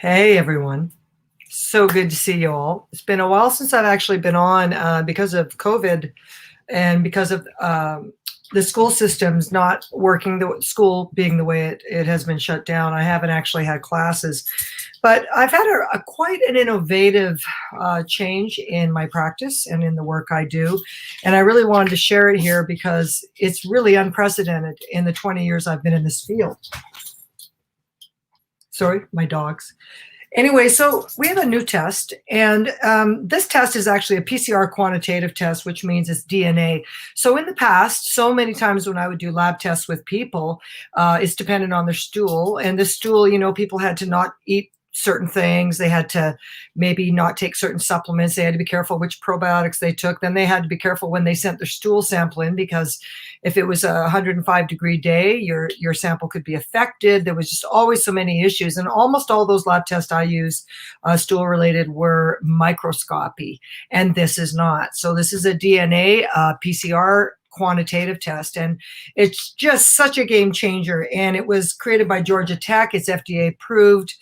Hey everyone. So good to see you all. It's been a while since I've actually been on because of COVID and because of the school systems not working, the school being the way it has been shut down. I haven't actually had classes, but I've had a quite an innovative change in my practice and in the work I do. And I really wanted to share it here because it's really unprecedented in the 20 years I've been in this field. Sorry, my dogs. Anyway, so we have a new test, and this test is actually a PCR quantitative test, which means it's DNA. So in the past, so many times when I would do lab tests with people, it's dependent on their stool, and the stool, people had to not eat certain things. They had to maybe not take certain supplements. They had to be careful which probiotics they took. Then they had to be careful when they sent their stool sample in, because if it was a 105-degree day, your sample could be affected. There was just always so many issues. And almost all those lab tests I use, stool related, were microscopy. And this is not. So this is a DNA PCR quantitative test, and it's just such a game changer. And it was created by Georgia Tech. It's FDA approved,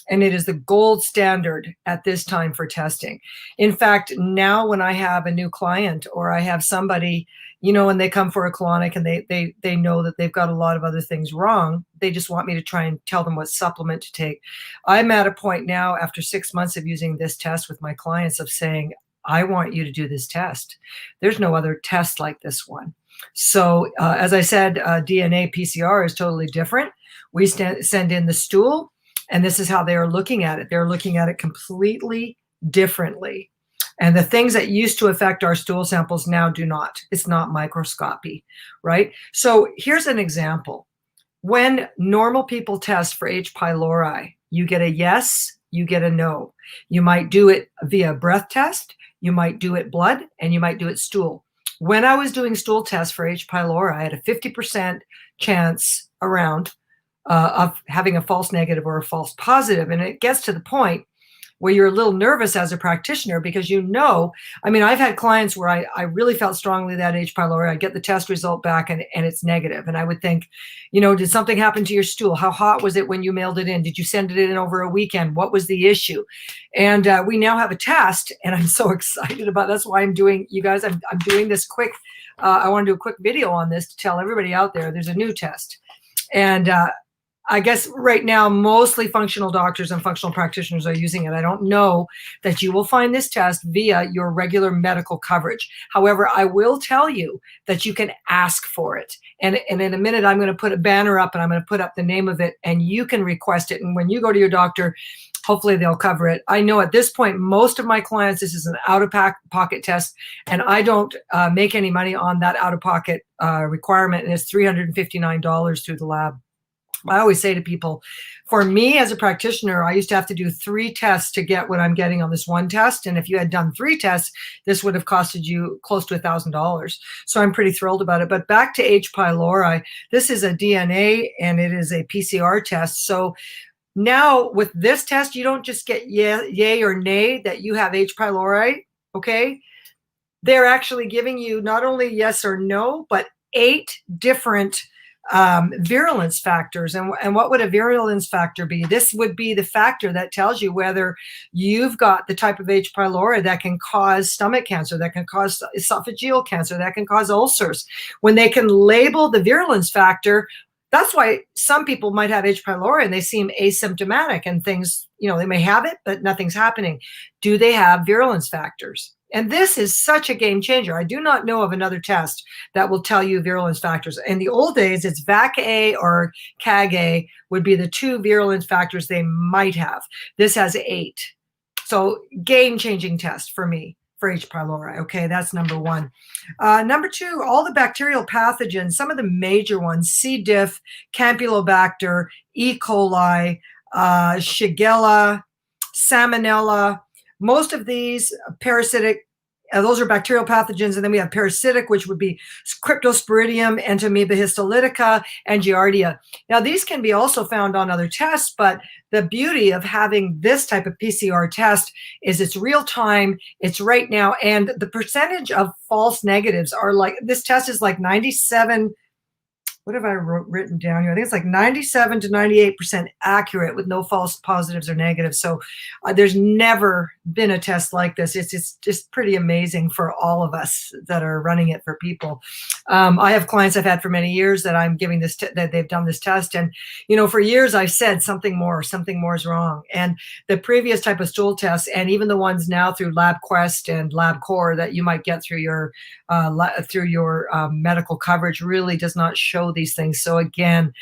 and it is the gold standard at this time for testing. In fact, now when I have a new client or I have somebody, when they come for a colonic and they know that they've got a lot of other things wrong, they just want me to try and tell them what supplement to take. I'm at a point now, after 6 months of using this test with my clients, of saying, I want you to do this test. There's no other test like this one. So as I said, DNA PCR is totally different. We send in the stool, and this is how they are looking at it. They're looking at it completely differently. And the things that used to affect our stool samples now do not. It's not microscopy, right? So here's an example. When normal people test for H. pylori, you get a yes, you get a no. You might do it via breath test, you might do it blood, and you might do it stool. When I was doing stool tests for H. pylori, I had a 50% chance around of having a false negative or a false positive. And it gets to the point where you're a little nervous as a practitioner, because I've had clients where I really felt strongly that H. pylori. I get the test result back and it's negative. And I would think, did something happen to your stool? How hot was it when you mailed it in? Did you send it in over a weekend? What was the issue? And we now have a test, and I'm so excited about it. That's why I'm doing, you guys, I'm doing this quick. I want to do a quick video on this to tell everybody out there there's a new test. And I guess right now, mostly functional doctors and functional practitioners are using it. I don't know that you will find this test via your regular medical coverage. However, I will tell you that you can ask for it. And in a minute, I'm going to put a banner up, and I'm going to put up the name of it, and you can request it. And when you go to your doctor, hopefully they'll cover it. I know at this point, most of my clients, this is an out-of-pocket test, and I don't make any money on that out-of-pocket requirement, and it's $359 through the lab. I always say to people, for me as a practitioner, I used to have to do 3 tests to get what I'm getting on this one test. And if you had done 3 tests, this would have costed you close to $1,000. So I'm pretty thrilled about it. But back to H. pylori, this is a DNA and it is a PCR test. So now with this test, you don't just get yay or nay that you have H. pylori, okay? They're actually giving you not only yes or no, but 8 different virulence factors. And what would a virulence factor be? This would be the factor that tells you whether you've got the type of H. pylori that can cause stomach cancer, that can cause esophageal cancer, that can cause ulcers. When they can label the virulence factor, that's why some people might have H. pylori and they seem asymptomatic and things, they may have it, but nothing's happening. Do they have virulence factors? And this is such a game changer. I do not know of another test that will tell you virulence factors. In the old days, it's VAC-A or CAG-A would be the 2 virulence factors they might have. This has 8. So game-changing test for me for H. pylori. Okay, that's number 1. Number 2, all the bacterial pathogens, some of the major ones, C. diff, Campylobacter, E. coli, Shigella, Salmonella. Most of these parasitic, those are bacterial pathogens, and then we have parasitic, which would be Cryptosporidium, Entamoeba histolytica, and Giardia. Now, these can be also found on other tests, but the beauty of having this type of PCR test is it's real time, it's right now, and the percentage of false negatives are like, this test is like 97 what have I written down here? I think it's like 97 to 98% accurate with no false positives or negatives. So there's never been a test like this. It's just pretty amazing for all of us that are running it for people. I have clients I've had for many years that I'm giving this, that they've done this test. And, for years I've said something more is wrong. And the previous type of stool tests, and even the ones now through LabQuest and LabCorp that you might get through your medical coverage, really does not show these things. So again,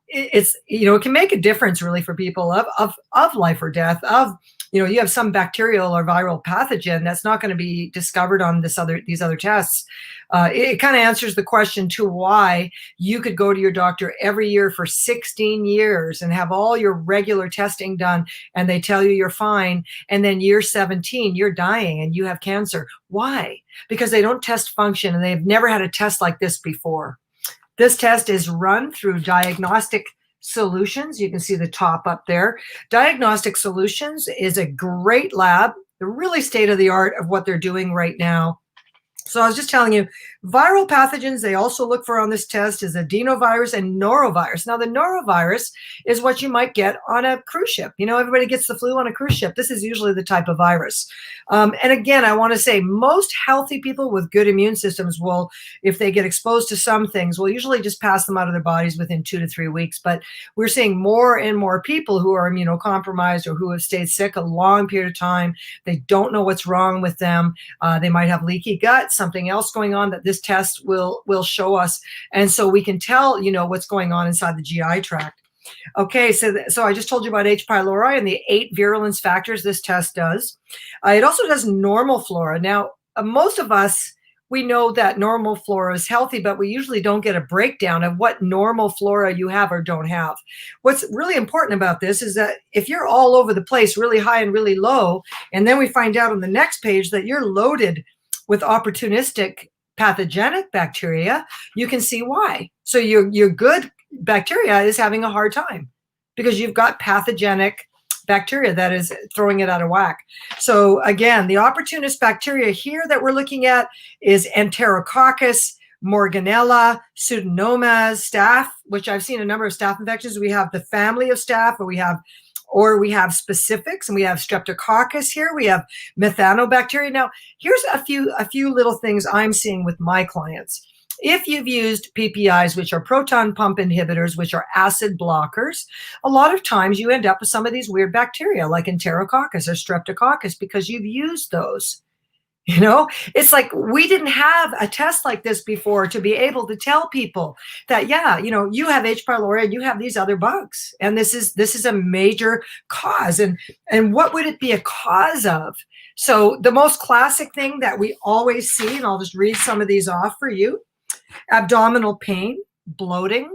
it's, it can make a difference really for people of life or death, of, you have some bacterial or viral pathogen that's not going to be discovered on these other tests. It kind of answers the question to why you could go to your doctor every year for 16 years and have all your regular testing done, and they tell you you're fine, and then year 17 you're dying and you have cancer. Why? Because they don't test function, and they've never had a test like this before. This test is run through Diagnostic Solutions. You can see the top up there. Diagnostic Solutions is a great lab. They're really state of the art of what they're doing right now. So I was just telling you, viral pathogens they also look for on this test is adenovirus and norovirus. Now, the norovirus is what you might get on a cruise ship. Everybody gets the flu on a cruise ship. This is usually the type of virus. And again, I want to say most healthy people with good immune systems will, if they get exposed to some things, will usually just pass them out of their bodies within 2 to 3 weeks. But we're seeing more and more people who are immunocompromised or who have stayed sick a long period of time. They don't know what's wrong with them. They might have leaky gut, something else going on that this test will show us. And so we can tell, what's going on inside the GI tract. Okay, so I just told you about H. pylori and the 8 virulence factors this test does. It also does normal flora. Now, most of us, we know that normal flora is healthy, but we usually don't get a breakdown of what normal flora you have or don't have. What's really important about this is that if you're all over the place, really high and really low, and then we find out on the next page that you're loaded with opportunistic pathogenic bacteria, you can see why. So your good bacteria is having a hard time because you've got pathogenic bacteria that is throwing it out of whack. So again, the opportunist bacteria here that we're looking at is Enterococcus, Morganella, Pseudomonas, staph, which I've seen a number of staph infections. We have the family of staph, or we have specifics, and we have Streptococcus here. We have Methanobacteria. Now, here's a few little things I'm seeing with my clients. If you've used PPIs, which are proton pump inhibitors, which are acid blockers, a lot of times you end up with some of these weird bacteria like Enterococcus or Streptococcus because you've used those. It's like we didn't have a test like this before to be able to tell people that, yeah, you have H. pylori and you have these other bugs. And this is a major cause. And what would it be a cause of? So the most classic thing that we always see, and I'll just read some of these off for you: abdominal pain, bloating,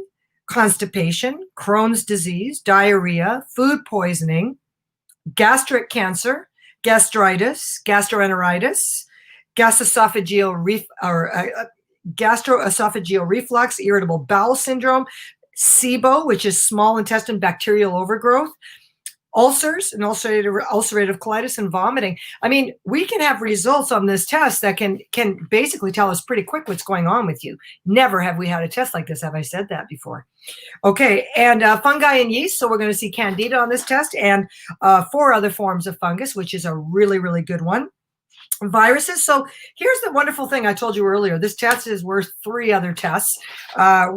constipation, Crohn's disease, diarrhea, food poisoning, gastric cancer, gastritis, gastroenteritis, gastroesophageal reflux, irritable bowel syndrome, SIBO, which is small intestine bacterial overgrowth, ulcers and ulcerative colitis, and vomiting. I mean, we can have results on this test that can basically tell us pretty quick what's going on with you. Never have we had a test like this. Have I said that before? Okay, and fungi and yeast. So we're going to see Candida on this test, and 4 other forms of fungus, which is a really, really good one. Viruses. So here's the wonderful thing I told you earlier. This test is worth 3 other tests. I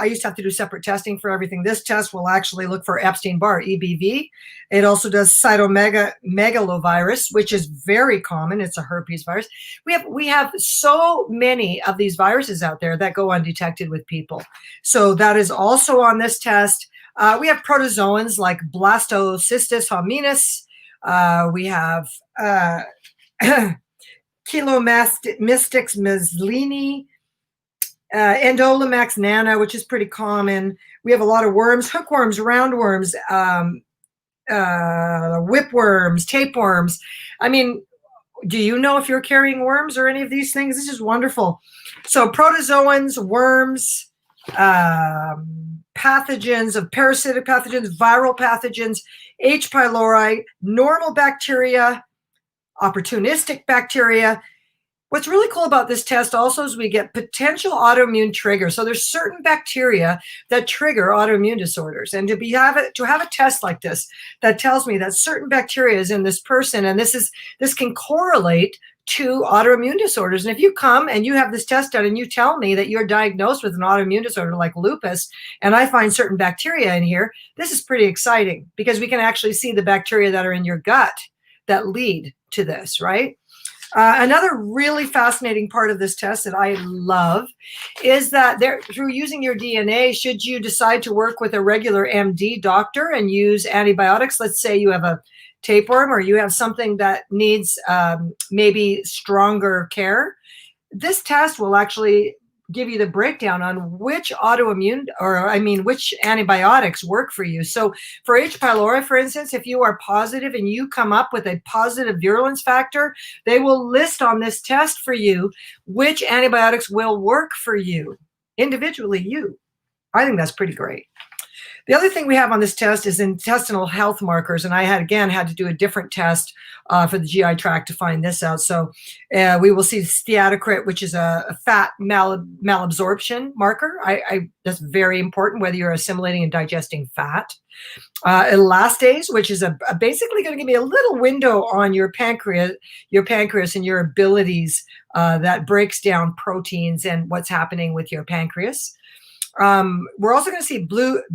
used to have to do separate testing for everything. This test will actually look for Epstein-Barr, EBV. It also does cytomegalovirus, which is very common. It's a herpes virus. We have so many of these viruses out there that go undetected with people. So that is also on this test. We have protozoans like Blastocystis hominis. We have Chilomystix meslini, Endolimax nana, which is pretty common. We have a lot of worms, hookworms, roundworms, whipworms, tapeworms. I mean, do you know if you're carrying worms or any of these things? This is wonderful. So protozoans, worms, pathogens of parasitic pathogens, viral pathogens, H. pylori, normal bacteria, opportunistic bacteria. What's really cool about this test also is we get potential autoimmune triggers. So there's certain bacteria that trigger autoimmune disorders. And to have a test like this that tells me that certain bacteria is in this person, and this can correlate to autoimmune disorders. And if you come and you have this test done and you tell me that you're diagnosed with an autoimmune disorder like lupus, and I find certain bacteria in here, this is pretty exciting because we can actually see the bacteria that are in your gut that lead to this, right? Another really fascinating part of this test that I love is that through using your DNA, should you decide to work with a regular MD doctor and use antibiotics, let's say you have a tapeworm or you have something that needs maybe stronger care, this test will actually give you the breakdown on which which antibiotics work for you. So for H. pylori, for instance, if you are positive and you come up with a positive virulence factor, they will list on this test for you which antibiotics will work for you, individually you. I think that's pretty great. The other thing we have on this test is intestinal health markers, and I had to do a different test for the GI tract to find this out. So we will see steatocrit, which is a fat malabsorption marker. That's very important, whether you're assimilating and digesting fat. Elastase, which is basically going to give me a little window on your pancreas and your abilities that breaks down proteins and what's happening with your pancreas. We're also going to see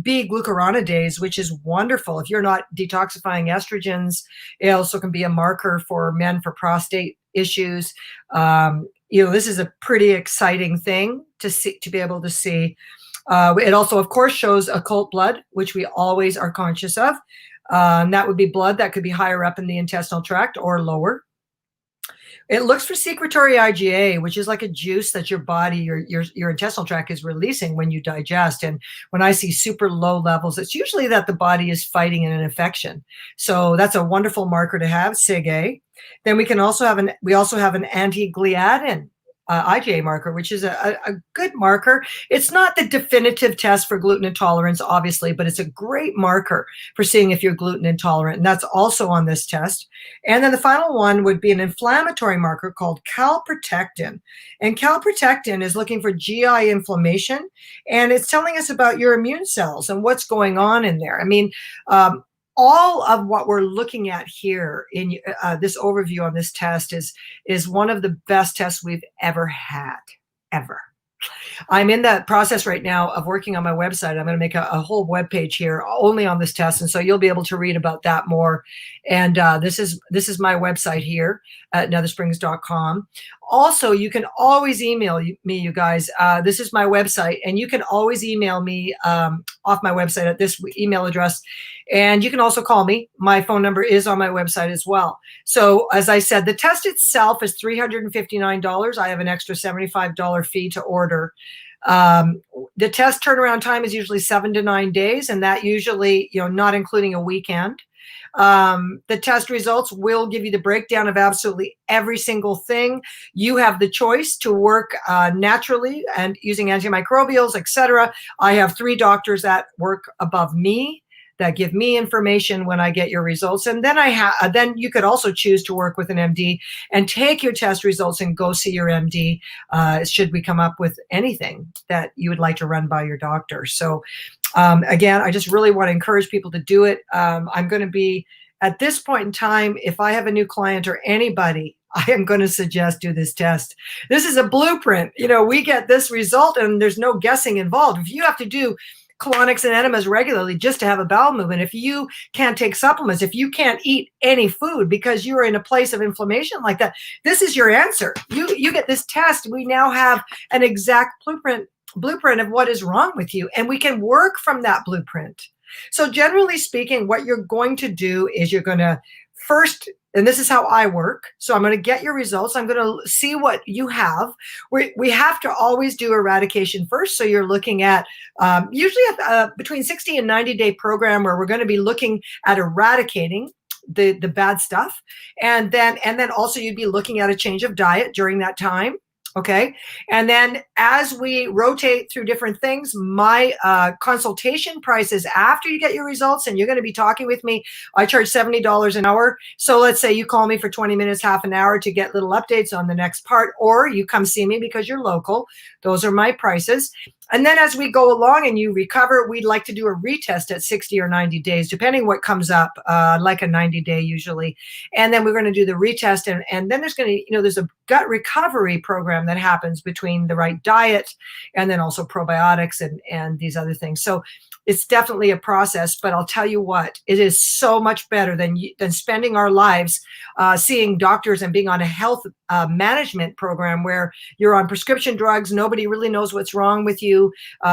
B-glucuronidase, which is wonderful. If you're not detoxifying estrogens, it also can be a marker for men for prostate issues. This is a pretty exciting thing to be able to see. It also, of course, shows occult blood, which we always are conscious of. That would be blood that could be higher up in the intestinal tract or lower. It looks for secretory IgA, which is like a juice that your body, your intestinal tract is releasing when you digest. And when I see super low levels, it's usually that the body is fighting an infection. So that's a wonderful marker to have, SIG-A. Then we also have an anti-gliadin IgA marker, which is a good marker. It's not the definitive test for gluten intolerance, obviously, but it's a great marker for seeing if you're gluten intolerant. And that's also on this test. And then the final one would be an inflammatory marker called calprotectin. And calprotectin is looking for GI inflammation, and it's telling us about your immune cells and what's going on in there. I mean, all of what we're looking at here in this overview on this test is one of the best tests we've ever had, ever. I'm in that process right now of working on my website. I'm going to make a whole web page here only on this test, and so you'll be able to read about that more. And this is my website here at nethersprings.com. Also, you can always email me, you guys. This is my website, and you can always email me off my website at this email address. And you can also call me. My phone number is on my website as well. So as I said, the test itself is $359. I have an extra $75 fee to order. The test turnaround time is usually 7 to 9 days, and that usually, not including a weekend. The test results will give you the breakdown of absolutely every single thing. You have the choice to work naturally and using antimicrobials, etc. I have 3 doctors that work above me that give me information when I get your results. And then then you could also choose to work with an MD and take your test results and go see your MD should we come up with anything that you would like to run by your doctor. So again, I just really want to encourage people to do it. I'm going to be, at this point in time, if I have a new client or anybody, I am going to suggest do this test. This is a blueprint. We get this result and there's no guessing involved. If you have to do colonics and enemas regularly just to have a bowel movement, if you can't take supplements, if you can't eat any food because you're in a place of inflammation like that, this is your answer. You get this test. We now have an exact blueprint of what is wrong with you, and we can work from that blueprint. So generally speaking, what you're going to do is you're going to first, and this is how I work. So I'm going to get your results. I'm going to see what you have. We have to always do eradication first. So you're looking at usually between 60 and 90-day program where we're going to be looking at eradicating the bad stuff. And then also you'd be looking at a change of diet during that time. Okay. And then as we rotate through different things, my consultation price is after you get your results and you're going to be talking with me. I charge $70 an hour. So let's say you call me for 20 minutes, half an hour to get little updates on the next part, or you come see me because you're local. Those are my prices. And then as we go along and you recover, we'd like to do a retest at 60 or 90 days, depending what comes up, like a 90-day usually. And then we're going to do the retest. And then there's going to, there's a gut recovery program that happens between the right diet and then also probiotics and these other things. So it's definitely a process, but I'll tell you what, it is so much better than spending our lives seeing doctors and being on a health management program where you're on prescription drugs. Nobody really knows what's wrong with you.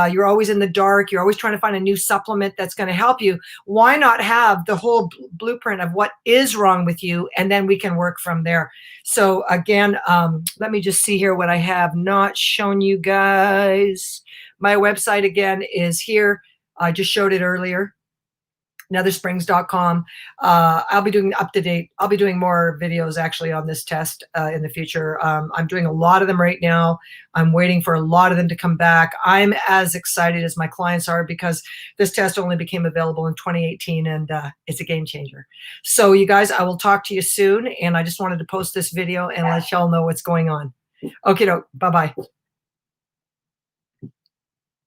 You're always in the dark. You're always trying to find a new supplement that's going to help you. Why not have the whole blueprint of what is wrong with you, and then we can work from there. So again, let me just see here what I have not shown you guys. My website again is here. I just showed it earlier, nethersprings.com. I'll be doing I'll be doing more videos actually on this test in the future. I'm doing a lot of them right now. I'm waiting for a lot of them to come back. I'm as excited as my clients are because this test only became available in 2018 and it's a game changer. So you guys, I will talk to you soon. And I just wanted to post this video and let y'all know what's going on. Okay, bye-bye.